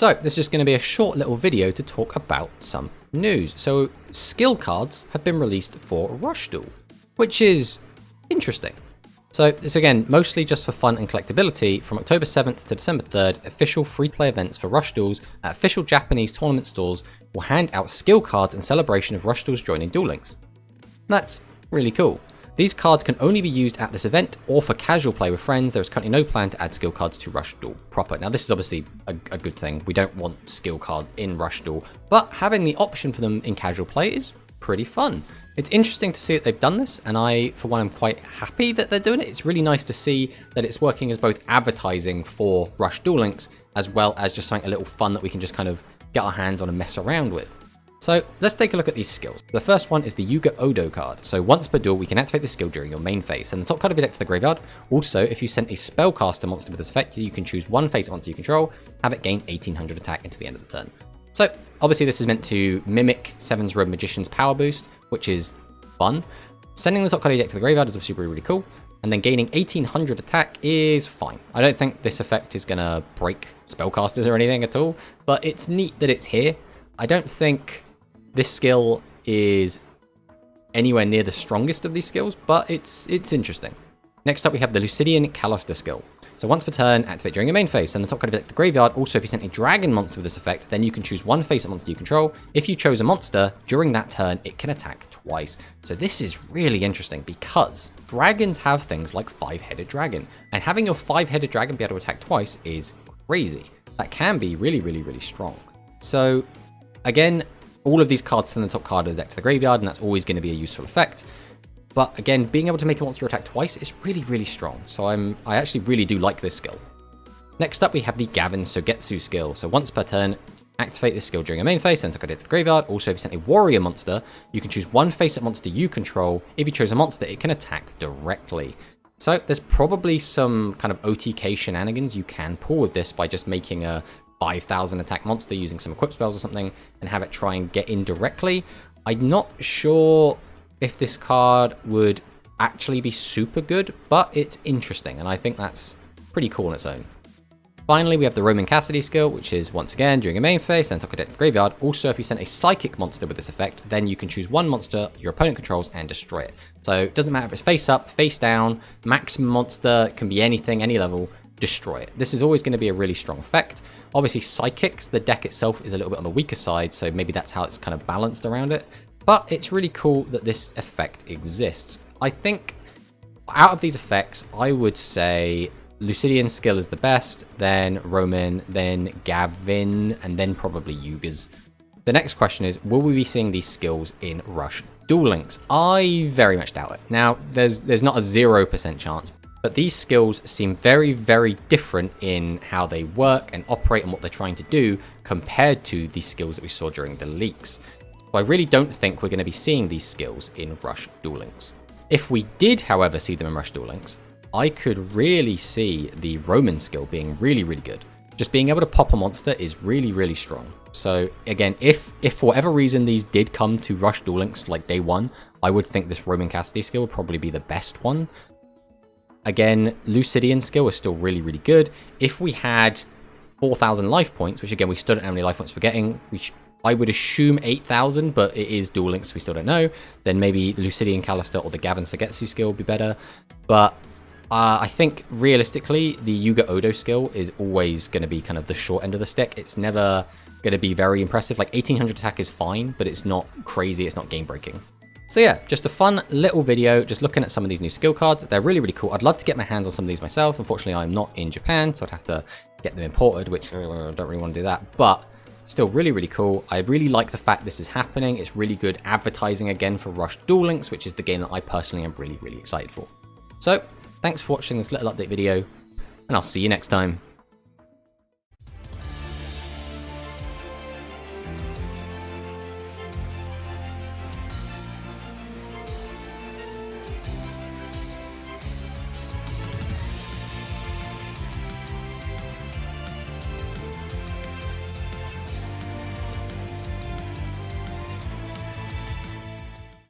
So this is just going to be a short little video to talk about some news. So skill cards have been released for Rush Duel, which is interesting. So it's again mostly just for fun and collectability. From October 7th to December 3rd, official free-play events for Rush Duels at official Japanese tournament stores will hand out skill cards in celebration of Rush Duels joining Duel Links. That's really cool. These cards can only be used at this event or for casual play with friends. There is currently no plan to add skill cards to Rush Duel proper. Now this is obviously a good thing. We don't want skill cards in Rush Duel, but having the option for them in casual play is pretty fun. It's interesting to see that they've done this, and I, for one, am quite happy that they're doing it. It's really nice to see that it's working as both advertising for Rush Duel Links, as well as just something a little fun that we can just kind of get our hands on and mess around with. So let's take a look at these skills. The first one is the Yugioh card. So once per duel, we can activate this skill during your main phase. And the top card of your deck to the graveyard. Also, if you send a spellcaster monster with this effect, you can choose one face monster you control, have it gain 1800 attack into the end of the turn. So obviously this is meant to mimic Seven's Robe Magician's power boost, which is fun. Sending the top card of your deck to the graveyard is obviously really cool. And then gaining 1800 attack is fine. I don't think this effect is going to break spellcasters or anything at all, but it's neat that it's here. I don't think this skill is anywhere near the strongest of these skills, but it's interesting. Next up, we have the Lucidian Calister skill. So once per turn, activate during your main phase. Send the top card of your deck to the graveyard. Also, if you sent a dragon monster with this effect, then you can choose one face monster you control. If you chose a monster, during that turn, it can attack twice. So this is really interesting because dragons have things like 5-headed dragon. And having your 5-headed dragon be able to attack twice is crazy. That can be really strong. So again, all of these cards send the top card of the deck to the graveyard, and that's always going to be a useful effect. But again, being able to make a monster attack twice is really strong. So I actually really do like this skill. Next up, we have the Gavin Sogetsu skill. So once per turn, activate this skill during a main phase, then take it to the graveyard. Also, if you sent a warrior monster, you can choose one face-up monster you control. If you chose a monster, it can attack directly. So there's probably some kind of OTK shenanigans you can pull with this by just making a 5,000 attack monster using some equip spells or something and have it try and get in directly. I'm not sure if this card would actually be super good, but it's interesting, and I think that's pretty cool on its own. Finally, we have the Roman Cassidy skill, which is once again during a main phase, then top of deck to the graveyard. Also, if you send a psychic monster with this effect, then you can choose one monster your opponent controls and destroy it. So it doesn't matter if it's face up, face down, maximum monster, can be anything, any level, destroy it. This is always going to be a really strong effect. Obviously, psychics, the deck itself is a little bit on the weaker side, so maybe that's how it's kind of balanced around it. But it's really cool that this effect exists. I think out of these effects, I would say Lucidian skill is the best, then Roman, then Gavin, and then probably Yuga's. The next question is, will we be seeing these skills in Rush Duel Links? I very much doubt it. Now, there's not a 0% chance, but these skills seem very different in how they work and operate and what they're trying to do compared to the skills that we saw during the leaks. So I really don't think we're going to be seeing these skills in Rush Duel Links. If we did, however, see them in Rush Duel Links, I could really see the Roman skill being really good. Just being able to pop a monster is really strong. So again, if for whatever reason these did come to Rush Duel Links like day one, I would think this Roman Cassidy skill would probably be the best one. Again, Lucidian skill is still really good. If we had 4,000 life points, which again, we still don't know how many life points we're getting, I would assume 8,000, but it is Duel Links, so we still don't know. Then maybe the Lucidian Calister or the Gavin Sogetsu skill would be better. But I think realistically, the Yugioh skill is always going to be kind of the short end of the stick. It's never going to be very impressive. Like 1800 attack is fine, but it's not crazy. It's not game breaking. So yeah, just a fun little video, just looking at some of these new skill cards. They're really cool. I'd love to get my hands on some of these myself. Unfortunately, I'm not in Japan, so I'd have to get them imported, which I don't really want to do that. But still really cool. I really like the fact this is happening. It's really good advertising again for Rush Duel Links, which is the game that I personally am really excited for. So thanks for watching this little update video, and I'll see you next time.